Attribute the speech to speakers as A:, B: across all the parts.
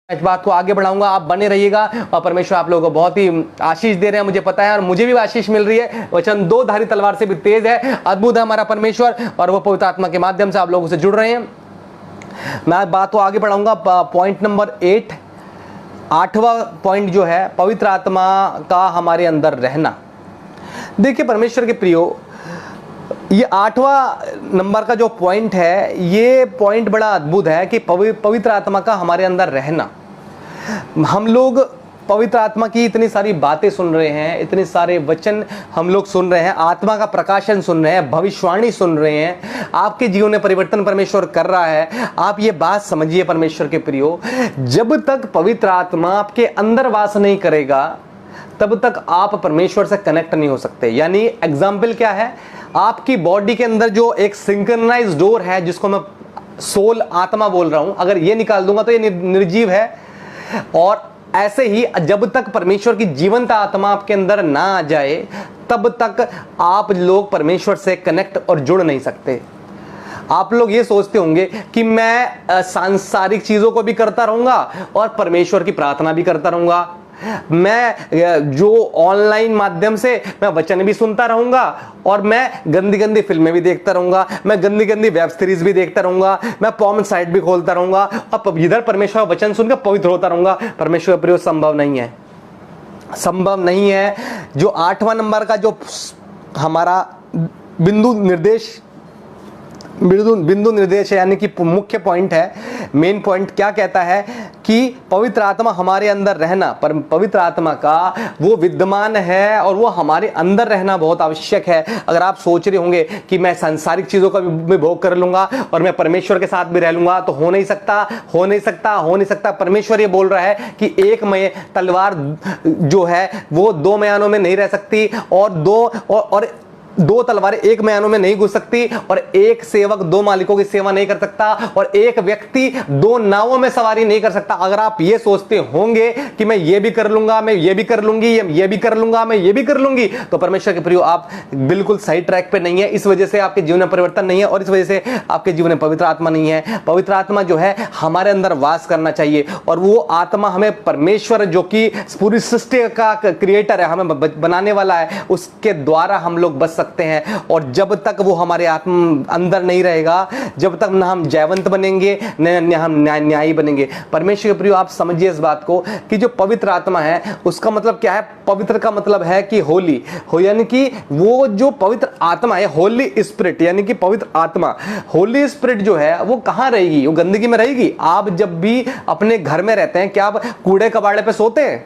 A: इस बात को आगे बढ़ाऊंगा, आप बने रहिएगा और परमेश्वर आप लोगों को बहुत ही आशीष दे रहे हैं, मुझे पता है, और मुझे भी आशीष मिल रही है। वचन दो धारी तलवार से भी तेज है, अद्भुत है हमारा परमेश्वर, और वो पवित्र आत्मा के माध्यम से आप लोगों से जुड़ रहे हैं। मैं बात को आगे बढ़ाऊंगा। पॉइंट नंबर 8, 8वां पॉइंट जो है, पवित्र आत्मा का हमारे अंदर रहना। देखिए परमेश्वर के प्रियो, ये 8वां नंबर का जो पॉइंट है, ये पॉइंट बड़ा अद्भुत है कि पवित्र आत्मा का हमारे अंदर रहना। हम लोग पवित्र आत्मा की इतनी सारी बातें सुन रहे हैं, इतने सारे वचन हम लोग सुन रहे हैं, आत्मा का प्रकाशन सुन रहे हैं, भविष्यवाणी सुन रहे हैं, आपके जीवन में परिवर्तन परमेश्वर कर रहा है। आप ये बात समझिए परमेश्वर के प्रियो, जब तक पवित्र आत्मा आपके अंदर वास नहीं करेगा तब तक आप परमेश्वर से कनेक्ट नहीं हो सकते। यानी एग्जाम्पल क्या है, आपकी बॉडी के अंदर जो एक सिंक्रोनाइज डोर है, जिसको मैं सोल आत्मा बोल रहा हूं, अगर ये निकाल दूंगा तो ये निर्जीव है। और ऐसे ही जब तक परमेश्वर की जीवंत आत्मा आपके अंदर ना आ जाए तब तक आप लोग परमेश्वर से कनेक्ट और जुड़ नहीं सकते। आप लोग ये सोचते होंगे कि मैं सांसारिक चीजों को भी करता रहूंगा और परमेश्वर की प्रार्थना भी करता रहूंगा, मैं जो ऑनलाइन माध्यम से मैं वचन भी सुनता रहूंगा, और मैं गंदी गंदी फिल्में भी देखता रहूंगा, मैं गंदी गंदी वेब सीरीज भी देखता रहूंगा, मैं पॉर्न साइट भी खोलता रहूंगा, और इधर परमेश्वर का वचन सुनकर पवित्र होता रहूंगा। परमेश्वर प्रिय, संभव नहीं है, संभव नहीं है। जो 8वां नंबर का जो हमारा बिंदु निर्देश है, यानी कि मुख्य पॉइंट है, मेन पॉइंट क्या कहता है कि पवित्र आत्मा हमारे अंदर रहना, पर पवित्र आत्मा का वो विद्यमान है और वो हमारे अंदर रहना बहुत आवश्यक है। अगर आप सोच रहे होंगे कि मैं सांसारिक चीजों का भी भोग कर लूंगा और मैं परमेश्वर के साथ भी रह लूंगा, तो हो नहीं सकता, हो नहीं सकता, हो नहीं सकता। परमेश्वर ये बोल रहा है कि एक में तलवार जो है वो दो म्यानों में नहीं रह सकती, और दो तलवारें एक म्यानों में नहीं घुस सकती, और एक सेवक दो मालिकों की सेवा नहीं कर सकता, और एक व्यक्ति दो नावों में सवारी नहीं कर सकता। अगर आप ये सोचते होंगे कि मैं ये भी कर लूंगा, मैं ये भी कर लूंगी, ये भी कर लूंगा, मैं ये भी कर लूंगी, तो परमेश्वर के प्रियो आप बिल्कुल सही ट्रैक पे नहीं है। इस वजह से आपके जीवन में परिवर्तन नहीं है, और इस वजह से आपके जीवन में पवित्र आत्मा नहीं है। पवित्र आत्मा जो है हमारे अंदर वास करना चाहिए, और वो आत्मा हमें परमेश्वर जो कि पूरी सृष्टि का क्रिएटर है, हमें बनाने वाला है, उसके द्वारा हम लोग बच सकते हैं। और जब तक वो हमारे आत्मा अंदर नहीं रहेगा, जब तक ना हम जयवंत बनेंगे न हम न्यायी बनेंगे। परमेश्वर के प्रियो, आप समझिए इस बात को कि जो पवित्र आत्मा है उसका मतलब क्या है। पवित्र का मतलब है कि होली हो, यानी कि वो जो पवित्र आत्मा है, होली स्पिरिट, यानी कि पवित्र आत्मा, होली स्पिरिट जो है वो कहां रहेगी, वो गंदगी में रहेगी। आप जब भी अपने घर में रहते हैं, क्या आप कूड़े कबाड़े पे सोते हैं?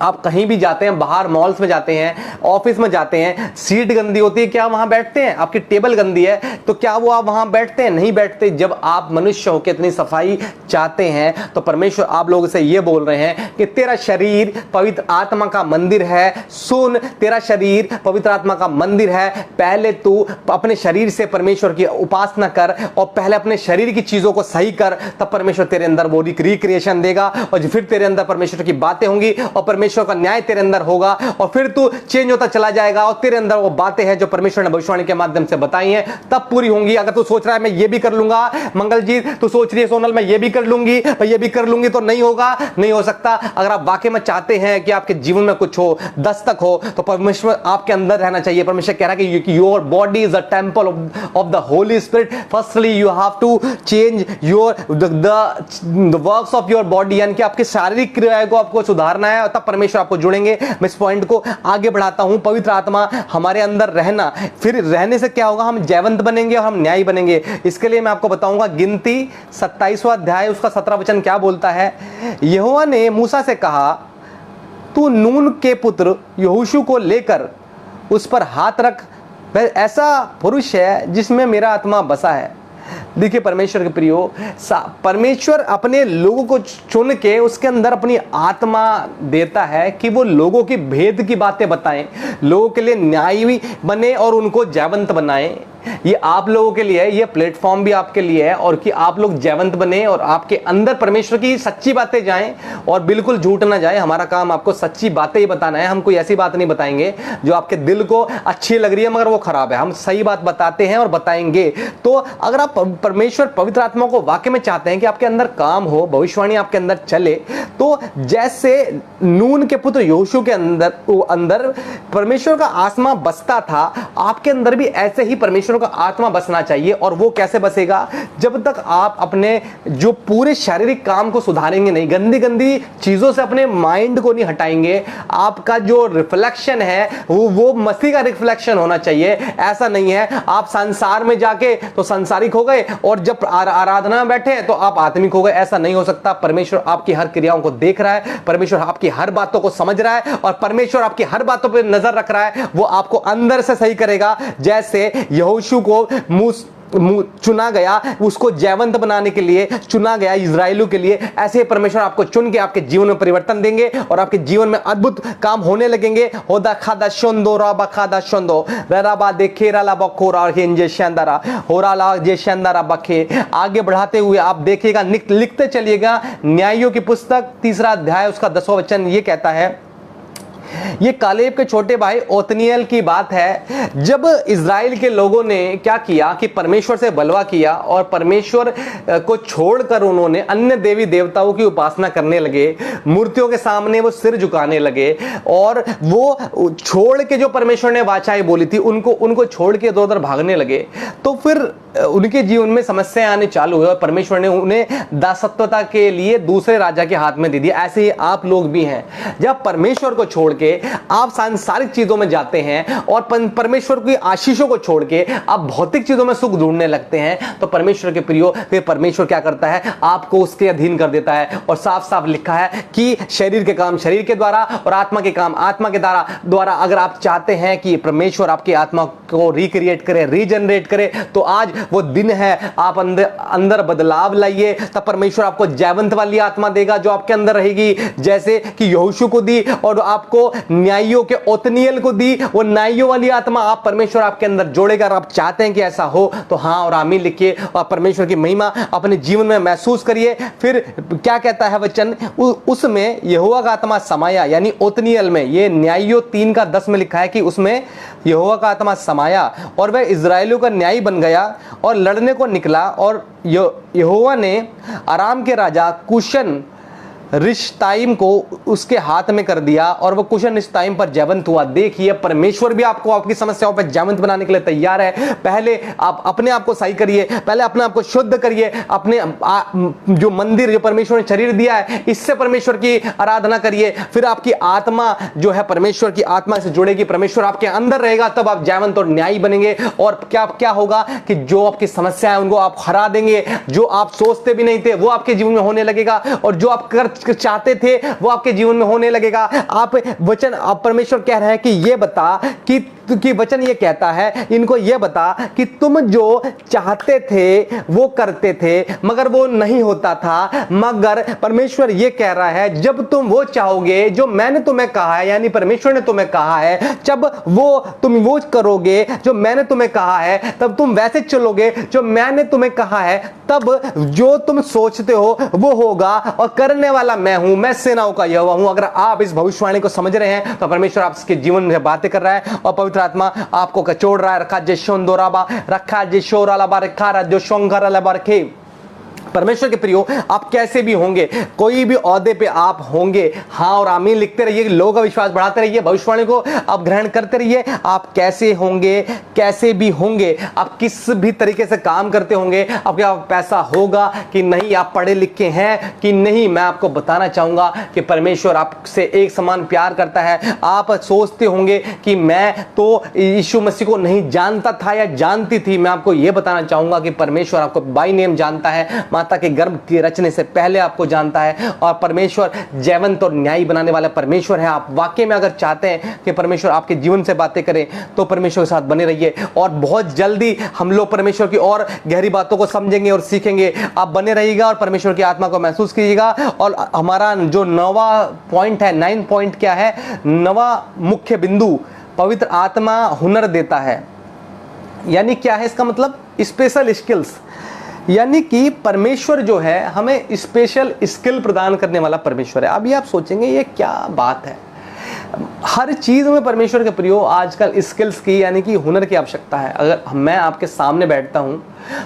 A: आप कहीं भी जाते हैं, बाहर मॉल्स में जाते हैं, ऑफिस में जाते हैं, सीट गंदी होती है, क्या वहां बैठते हैं? आपकी टेबल गंदी है तो क्या वो आप वहां बैठते हैं? नहीं बैठते। जब आप मनुष्य होकर इतनी सफाई चाहते हैं, तो परमेश्वर आप लोगों से ये बोल रहे हैं कि तेरा शरीर पवित्र आत्मा का मंदिर है। सुन, तेरा शरीर पवित्र आत्मा का मंदिर है। पहले तू अपने शरीर से परमेश्वर की उपासना कर, और पहले अपने शरीर की चीजों को सही कर, तब परमेश्वर तेरे अंदर वो रिक्रिएशन देगा, और फिर तेरे अंदर परमेश्वर की बातें होंगी, और परमेश्वर का न्याय तेरे अंदर होगा, और फिर तू चेंज होता चला जाएगा, और तेरे अंदर वो बातें हैं जो परमेश्वर ने भविष्यवाणी के माध्यम से बताई हैं, तब पूरी होंगी। अगर तू सोच रहा है मैं ये भी कर लूंगा, मंगलजीत तू सोच रही है सोनल मैं ये भी कर लूंगी, मैं ये भी कर लूंगी, तो नहीं होगा, नहीं हो सकता। अगर आप वाकई में चाहते हैं कि आपके जीवन में कुछ हो, दस्तक हो, तो परमेश्वर आपके अंदर रहना चाहिए। परमेश्वर कह रहा है कि your body is a temple of the holy spirit. Firstly you have to change your the works of your body, यानी कि आपकी शारीरिक क्रियाओं को आपको सुधारना है, और तब परमेश्वर आपको जुड़ेंगे। मैं इस पॉइंट को आगे बढ़ाता हूं। पवित्र आत्मा हमारे अंदर रहना, फिर रहने से क्या होगा, हम जयवंत बनेंगे और हम न्यायी बनेंगे। इसके लिए मैं आपको बताऊंगा गिनती 27वां अध्याय उसका 17 वचन क्या बोलता है। यहोवा ने मूसा से कहा, तू नून के पुत्र यहोशू को लेकर उस पर हाथ रख, वह ऐसा पुरुष है जिसमें मेरा आत्मा बसा है। देखिए परमेश्वर के प्रियो, परमेश्वर अपने लोगों को चुन के उसके अंदर अपनी आत्मा देता है कि वो लोगों की भेद की बातें बताएं, लोगों के लिए न्यायी बने और उनको जयवंत बनाएं। ये आप लोगों के लिए है, ये प्लेटफॉर्म भी आपके लिए है, और कि आप लोग जयवंत बने और आपके अंदर परमेश्वर की सच्ची बातें जाएं और बिल्कुल झूठ ना जाए। हमारा काम आपको सच्ची बातें ही बताना है। हम कोई ऐसी बात नहीं बताएंगे जो आपके दिल को अच्छी लग रही है मगर वो खराब है। हम सही बात बताते हैं और बताएंगे। तो अगर आप परमेश्वर पवित्र आत्मा को वाकई में चाहते हैं कि आपके अंदर काम हो, भविष्यवाणी आपके अंदर चले, तो जैसे नून के पुत्र यहोशू के अंदर परमेश्वर का आत्मा बसता था, आपके अंदर भी ऐसे ही परमेश्वर का आत्मा बसना चाहिए। और वो कैसे बसेगा? जब तक आप अपने जो पूरे शारीरिक काम को सुधारेंगे नहीं, गंदी गंदी चीजों से अपने माइंड को नहीं हटाएंगे, आपका जो रिफ्लेक्शन है वो मसीह का रिफ्लेक्शन होना चाहिए। ऐसा नहीं है आप संसार में जाके तो सांसारिक हो गए और जब आराधना में बैठे तो आप आत्मिक हो गए। ऐसा नहीं हो सकता। परमेश्वर आपकी हर क्रियाओं को देख रहा है, परमेश्वर आपकी हर बातों को समझ रहा है और परमेश्वर आपकी हर बातों पर नजर रख रहा है। वो आपको अंदर से सही करेगा। जैसे यहोशू को चुना गया, उसको जयवंत बनाने के लिए चुना गया इजराइलों के लिए, ऐसे ही परमेश्वर आपको चुन के आपके जीवन में परिवर्तन देंगे और आपके जीवन में अद्भुत काम होने लगेंगे। होदा खादा शोंदो राबा खादा शोंदो रराबा देखेरा ला बकोरा और हिंजे शंदरा होराला जे शंदरा बखे। आगे बढ़ाते हुए आप देखिएगा, लिखते चलिएगा। न्यायों की पुस्तक 3 अध्याय उसका 10वां वचन ये कहता है, ये कालेब के छोटे भाई ओतनिएल की बात है। जब इज़राइल के लोगों ने क्या किया कि परमेश्वर से बलवा किया और परमेश्वर को छोड़कर उन्होंने अन्य देवी देवताओं की उपासना करने लगे, मूर्तियों के सामने वो सिर झुकाने लगे और वो छोड़ के जो परमेश्वर ने वाचाएं बोली थी उनको छोड़ के इधर उधर भागने लगे, तो फिर उनके जीवन में समस्याएं आने चालू हुई और परमेश्वर ने उन्हें दासत्वता के लिए दूसरे राजा के हाथ में दे दिया। ऐसे ही आप लोग भी हैं। जब परमेश्वर को छोड़ के आप सांसारिक चीजों में जाते हैं और परमेश्वर की आशीषों को छोड़ के आप भौतिक चीजों में सुख ढूंढने लगते हैं, तो परमेश्वर के प्रियो फिर परमेश्वर क्या करता है? आपको उसके अधीन कर देता है। और साफ साफ लिखा है कि शरीर के काम शरीर के द्वारा और आत्मा के काम आत्मा के द्वारा अगर आप चाहते हैं कि परमेश्वर आपकी आत्मा को रिक्रिएट करे, रीजनरेट करे, तो आज वो दिन है। आप अंदर बदलाव लाइए, तब परमेश्वर आपको जयवंत वाली आत्मा देगा जो आपके अंदर रहेगी, जैसे कि यहोशू को दी और आपको न्यायियों के ओतनिएल को दी। वो न्यायियों वाली आत्मा आप परमेश्वर आपके अंदर जोड़ेगा। आप चाहते हैं कि ऐसा हो तो हाँ और आमीन लिखिए और परमेश्वर की महिमा अपने जीवन में महसूस करिए। फिर क्या कहता है वचन? उसमें यहोवा का आत्मा समाया, यानी ओतनिएल में। ये न्यायियों 3:10 में लिखा है कि उसमें यहोवा का आत्मा समाया और वह इजराइलियों का न्यायी बन गया और लड़ने को निकला। और यहोवा ने अराम के राजा कुशन रिश्ताइम को उसके हाथ में कर दिया और वो कुशन रिश्ताइम पर जयवंत हुआ। देखिए परमेश्वर भी आपको आपकी समस्याओं पर जयवंत बनाने के लिए तैयार है। पहले आप अपने आप को सही करिए, पहले अपने आप को शुद्ध करिए। अपने जो मंदिर जो परमेश्वर ने शरीर दिया है इससे परमेश्वर की आराधना करिए। फिर आपकी आत्मा जो है परमेश्वर की आत्मा से जुड़ेगी, परमेश्वर आपके अंदर रहेगा, तब आप जयवंत और न्यायी बनेंगे। और क्या होगा कि जो आपकी समस्या है उनको आप हरा देंगे। जो आप सोचते भी नहीं थे वो आपके जीवन में होने लगेगा और जो आप चाहते थे वो आपके जीवन में होने लगेगा। आप परमेश्वर कह रहे हैं कि ये बता कि वचन ये कहता है इनको ये बता कि तुम जो चाहते थे वो करते थे मगर वो नहीं होता था। मगर परमेश्वर ये कह रहा है जब तुम वो चाहोगे जो मैंने तुम्हें कहा है, यानी परमेश्वर ने तुम्हें कहा है, जब तुम वो करोगे जो मैंने तुम्हें कहा है, तब तुम वैसे चलोगे जो मैंने तुम्हें कहा है, तब जो तुम सोचते हो वो होगा। और करने वाला मैं हूं, मैं सेनाओं का यहोवा हूं। अगर आप इस भविष्यवाणी को समझ रहे हैं तो परमेश्वर आपके जीवन में बातें कर रहा है और पवित्र आत्मा आपको कचोड़ रहा है। रखा जेशोंदोराबा रखा जेशोरालाबा रखा जो शोंगरालाबा रखे। परमेश्वर के प्रियो, आप कैसे भी होंगे, कोई भी ओहदे पे आप होंगे, हाँ और आमीन लिखते रहिए, लोगों का विश्वास बढ़ाते रहिए, भविष्यवाणी को आप ग्रहण करते रहिए। आप कैसे होंगे, कैसे भी होंगे, आप किस भी तरीके से काम करते होंगे, आपके पास पैसा होगा कि नहीं, आप पढ़े लिखे हैं कि नहीं, मैं आपको बताना चाहूंगा कि परमेश्वर आपसे एक समान प्यार करता है। आप सोचते होंगे कि मैं तो यीशु मसीह को नहीं जानता था या जानती थी, मैं आपको यह बताना चाहूंगा कि परमेश्वर आपको बाय नेम जानता है, माता के गर्भ के रचने से पहले आपको जानता है। और परमेश्वर जयवंत और न्यायी बनाने वाला परमेश्वर है। आप वाकई में अगर चाहते हैं कि परमेश्वर आपके जीवन से बातें करे तो परमेश्वर के साथ बने रहिए और बहुत जल्दी हम लोग परमेश्वर की और गहरी बातों को समझेंगे और सीखेंगे। आप बने रहिएगा और परमेश्वर की आत्मा को महसूस कीजिएगा। और हमारा जो 9वां पॉइंट है, 9 पॉइंट क्या है, 9वां मुख्य बिंदु, पवित्र आत्मा हुनर देता है। यानी क्या है इसका मतलब? स्पेशल स्किल्स, यानी कि परमेश्वर जो है हमें स्पेशल स्किल प्रदान करने वाला परमेश्वर है। अभी आप सोचेंगे ये क्या बात है, हर चीज में परमेश्वर के प्रयोग आजकल स्किल्स की यानी कि हुनर की आवश्यकता है। अगर मैं आपके सामने बैठता हूं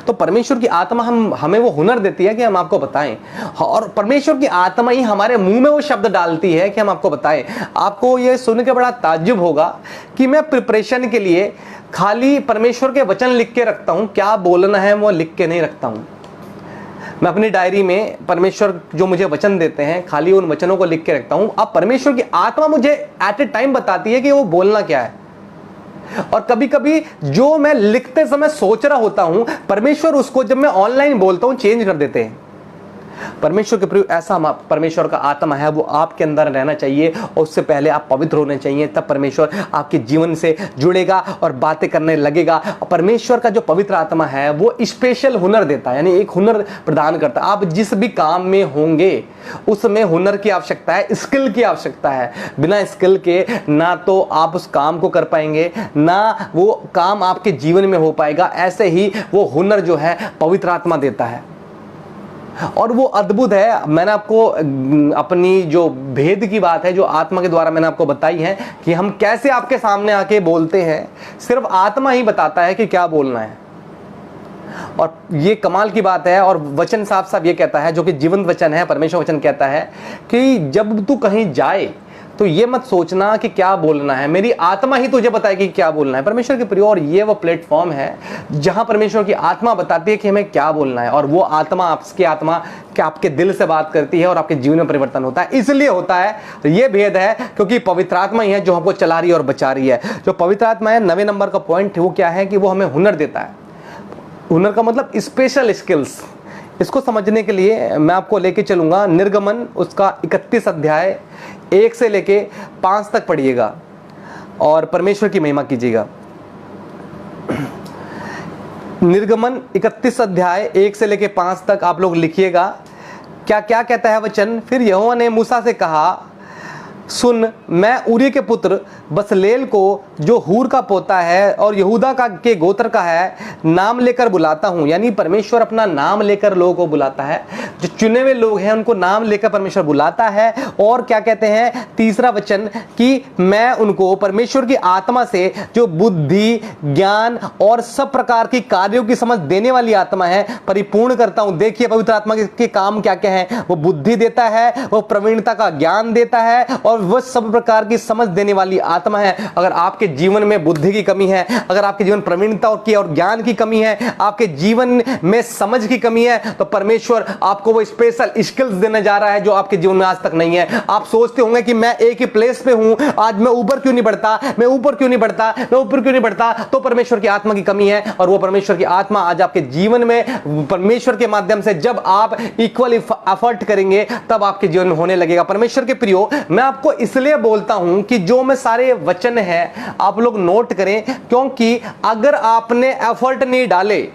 A: तो परमेश्वर की आत्मा हमें वो हुनर देती है कि हम आपको बताएं, और परमेश्वर की आत्मा ही हमारे मुंह में वो शब्द डालती है कि हम आपको बताएं। आपको ये सुन के बड़ा ताज्जुब होगा कि मैं प्रिपरेशन के लिए खाली परमेश्वर के वचन लिख के रखता हूं, क्या बोलना है वो लिख के नहीं रखता हूं। मैं अपनी डायरी में परमेश्वर जो मुझे वचन देते हैं खाली उन वचनों को लिख के रखता हूं। अब परमेश्वर की आत्मा मुझे एट ए टाइम बताती है कि वो बोलना क्या है, और कभी कभी जो मैं लिखते समय सोच रहा होता हूं परमेश्वर उसको जब मैं ऑनलाइन बोलता हूं चेंज कर देते हैं। परमेश्वर के प्रयोग ऐसा परमेश्वर का आत्मा है वो आपके अंदर रहना चाहिए, और उससे पहले आप पवित्र होने चाहिए, तब परमेश्वर आपके जीवन से जुड़ेगा और बातें करने लगेगा। और परमेश्वर का जो पवित्र आत्मा है वो स्पेशल हुनर देता है, यानी एक हुनर प्रदान करता है। आप जिस भी काम में होंगे उसमें हुनर की आवश्यकता है, स्किल की आवश्यकता है। बिना स्किल के ना तो आप उस काम को कर पाएंगे, ना वो काम आपके जीवन में हो पाएगा। ऐसे ही वो हुनर जो है पवित्र आत्मा देता है, और वो अद्भुत है। मैंने आपको अपनी जो भेद की बात है जो आत्मा के द्वारा मैंने आपको बताई है कि हम कैसे आपके सामने आके बोलते हैं, सिर्फ आत्मा ही बताता है कि क्या बोलना है। और ये कमाल की बात है, और वचन साफ साफ ये कहता है, जो कि जीवंत वचन है, परमेश्वर वचन कहता है कि जब तू कहीं जाए तो ये मत सोचना कि क्या बोलना है, मेरी आत्मा ही तुझे बताएगी कि क्या बोलना है। परमेश्वर के प्रिय, और ये वो प्लेटफॉर्म है जहां परमेश्वर की आत्मा बताती है कि हमें क्या बोलना है, और वो आत्मा आपकी आत्मा कि आपके दिल से बात करती है और आपके जीवन में परिवर्तन होता है। इसलिए होता है, तो ये भेद है क्योंकि पवित्र आत्मा ही है जो हमको चला रही है और बचा रही है। जो पवित्र आत्मा है, 9वें नंबर का पॉइंट वो क्या है कि वो हमें हुनर देता है। हुनर का मतलब स्पेशल स्किल्स। इसको समझने के लिए मैं आपको लेके चलूंगा निर्गमन, उसका 31 अध्याय 1 से लेके 5 तक पढ़िएगा और परमेश्वर की महिमा कीजिएगा। निर्गमन 31 अध्याय 1 से लेके 5 तक आप लोग लिखिएगा। क्या क्या कहता है वचन? फिर यहोवा ने मूसा से कहा, सुन, मैं उरी के पुत्र बसलेल को जो हूर का पोता है और यहूदा का के गोत्र का है नाम लेकर बुलाता हूं। यानी परमेश्वर अपना नाम लेकर लोगों को बुलाता है, जो चुने हुए लोग हैं उनको नाम लेकर परमेश्वर बुलाता है। और क्या कहते हैं तीसरा वचन कि मैं उनको परमेश्वर की आत्मा से जो बुद्धि, ज्ञान और सब प्रकार की कार्यों की समझ देने वाली आत्मा है परिपूर्ण करता हूं। देखिए पवित्र आत्मा के काम क्या क्या है, वो बुद्धि देता है, वो प्रवीणता का ज्ञान देता है, और वह सब प्रकार की समझ देने वाली आत्मा है। अगर आपके जीवन में बुद्धि की कमी है, अगर आपके जीवन प्रवीणता की और ज्ञान की कमी है, आपके जीवन में समझ की कमी है, तो परमेश्वर आपको वो स्पेशल स्किल्स देने जा रहा है जो आपके जीवन में आज तक नहीं है। आप सोचते होंगे कि मैं एक ही प्लेस पे हूं, आज मैं ऊपर क्यों नहीं बढ़ता, मैं ऊपर क्यों नहीं बढ़ता, मैं ऊपर क्यों नहीं बढ़ता? तो परमेश्वर की आत्मा की कमी है, और वो परमेश्वर की आत्मा आज आपके जीवन में परमेश्वर के माध्यम से जब आप इक्वल एफर्ट करेंगे तब आपके जीवन में होने लगेगा। परमेश्वर के प्रियो, मैं आपको इसलिए बोलता हूं कि जो मैं सारे वचन हैं आप लोग नोट करें, क्योंकि अगर आपने एफर्ट नहीं डाले,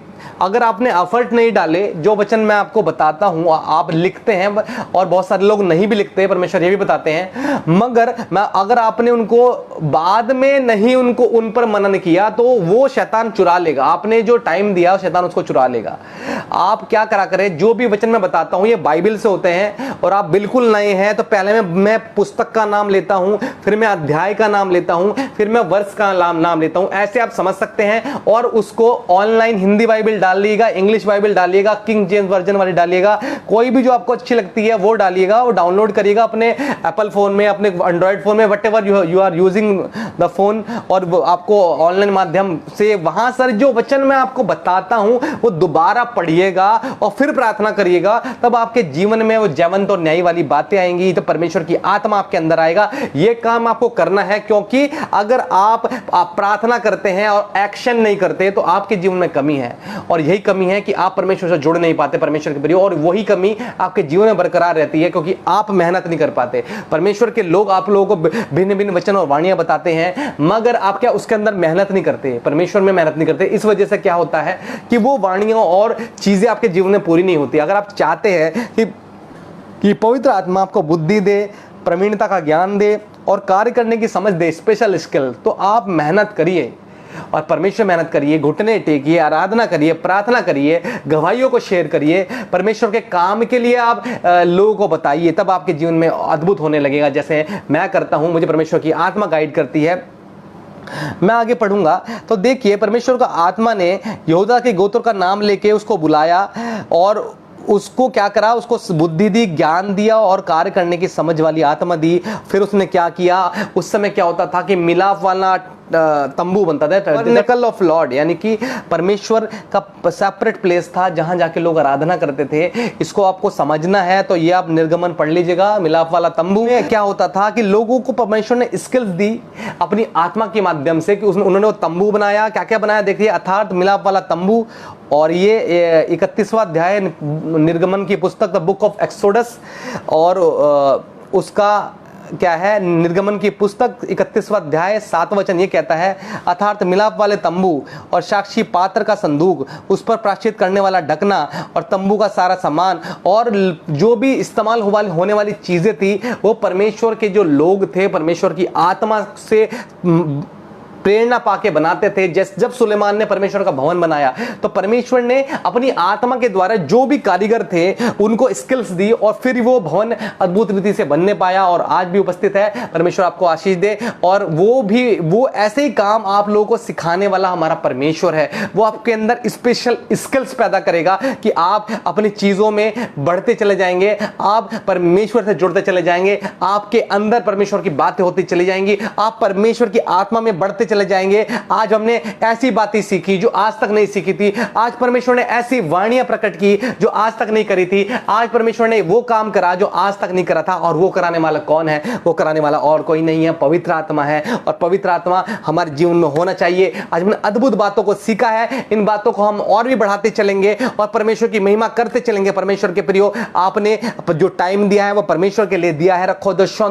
A: अगर आपने एफर्ट नहीं डाले, जो वचन मैं आपको बताता हूं आप लिखते हैं, और बहुत सारे लोग नहीं भी लिखते, परमेश्वर ये भी बताते हैं, मगर अगर आपने उनको बाद में नहीं उनको उन पर मनन किया तो वो शैतान चुरा लेगा। आपने जो टाइम दिया शैतान उसको चुरा लेगा। आप क्या करा करें, जो भी वचन मैं बताता हूं ये बाइबल से होते हैं, और आप बिल्कुल नए हैं तो पहले मैं पुस्तक का नाम लेता हूं, फिर मैं अध्याय का नाम लेता हूं, फिर मैं वर्ष का नाम लेता हूं। ऐसे आप समझ सकते हैं, और उसको ऑनलाइन हिंदी बाइबल डालिएगा, इंग्लिश बाइबल डालिएगा, किंग जेम्स वर्जन वाली डालिएगा, कोई भी जो आपको अच्छी लगती है वो डालिएगा, वो डाउनलोड करिएगा अपने एप्पल फोन में, अपने एंड्रॉइड फोन में, whatever you are using the phone, और आपको ऑनलाइन माध्यम से वहां सर जो वचन मैं आपको बताता हूं वो दोबारा पढ़िएगा और फिर प्रार्थना करिएगा, तब आपके जीवन में वो जयवंत और न्यायी वाली बातें आएंगी, तो परमेश्वर की आत्मा आपके अंदर आएगा। ये काम आपको करना है, क्योंकि अगर आप प्रार्थना करते हैं और एक्शन नहीं करते तो आपके जीवन में कमी है, और यही कमी है कि आप परमेश्वर से जुड़ नहीं पाते परमेश्वर के प्रति, और वही कमी आपके जीवन में बरकरार रहती है क्योंकि आप मेहनत नहीं कर पाते। परमेश्वर के लोग आप लोगों को भिन्न भिन्न वचन और वाणियां बताते हैं, मगर आप क्या उसके अंदर मेहनत नहीं करते, परमेश्वर में मेहनत नहीं करते। इस वजह से क्या होता है कि वो वाणियां और चीजें आपके जीवन में पूरी नहीं होती। अगर आप चाहते हैं कि पवित्र आत्मा आपको बुद्धि दे, प्रवीणता का ज्ञान दे और कार्य करने की समझ दे, स्पेशल स्किल, तो आप मेहनत करिए। और परमेश्वर मेहनत करिए, घुटने टेकिए, आराधना करिए, प्रार्थना करिए, गवाहियों को शेयर करिए, परमेश्वर के काम के लिए आप लोगों को बताइए, तब आपके जीवन में अद्भुत होने लगेगा। जैसे मैं करता हूं, मुझे परमेश्वर की आत्मा गाइड करती है। मैं आगे पढ़ूंगा तो देखिए, परमेश्वर का आत्मा ने यहूदा के गोत्र का नाम लेके उसको बुलाया और उसको क्या करा, उसको बुद्धि दी, ज्ञान दिया और कार्य करने की समझ वाली आत्मा दी। फिर उसने क्या किया, उस समय क्या होता था कि मिलाप वाला तंबू बनता था, टर्मिनकल ऑफ लॉर्ड, यानी कि परमेश्वर का सेपरेट प्लेस था जहां जाके लोग आराधना करते थे। इसको आपको समझना है तो ये आप निर्गमन पढ़ लीजिएगा। मिलाप वाला तंबू में क्या होता था कि लोगों को परमेश्वर ने स्किल्स दी अपनी आत्मा के माध्यम से कि उन्होंने वो तंबू बनाया। क्या क्या बनाया देखिए, अर्थात मिलाप वाला तंबू। और ये 31वां अध्याय निर्गमन की पुस्तक द बुक ऑफ एक्सोडस, और उसका क्या है, निर्गमन की पुस्तक 31वां अध्याय 7वां वचन ये कहता है, अर्थात मिलाप वाले तंबू और साक्षी पात्र का संदूक, उस पर प्रायश्चित करने वाला ढकना और तंबू का सारा सामान और जो भी इस्तेमाल होने वाली चीजें थी, वो परमेश्वर के जो लोग थे, परमेश्वर की आत्मा से प्रेरणा पाके बनाते थे। जब सुलेमान ने परमेश्वर का भवन बनाया तो परमेश्वर ने अपनी आत्मा के द्वारा जो भी कारीगर थे उनको स्किल्स दी और फिर वो भवन अद्भुत रीति से बनने पाया। और आज भी उपस्थित है। परमेश्वर आपको आशीष दे। और वो ऐसे ही काम आप लोगों को सिखाने वाला हमारा परमेश्वर है। वो आपके अंदर स्पेशल स्किल्स पैदा करेगा कि आप अपनी चीजों में बढ़ते चले जाएंगे, आप परमेश्वर से जुड़ते चले जाएंगे, आपके अंदर परमेश्वर की बातें होती चली जाएंगी, आप परमेश्वर की आत्मा में बढ़ते चले जाएंगे। आज हमने ऐसी बातें सीखी जो आज तक नहीं सीखी थी। आज परमेश्वर ने ऐसी वाणियां प्रकट की जो आज तक नहीं करी थी। आज परमेश्वर ने वो काम करा जो आज तक नहीं करा था। और वो कराने वाला कौन है? वो कराने वाला और कोई नहीं है, पवित्र आत्मा है। और पवित्र आत्मा हमारे जीवन में होना चाहिए। आज हमने अद्भुत बातों को सीखा है। इन बातों को हम और भी बढ़ाते चलेंगे और परमेश्वर की महिमा करते चलेंगे। परमेश्वर के प्रियो, आपने जो टाइम दिया है वो परमेश्वर के लिए दिया है। रखो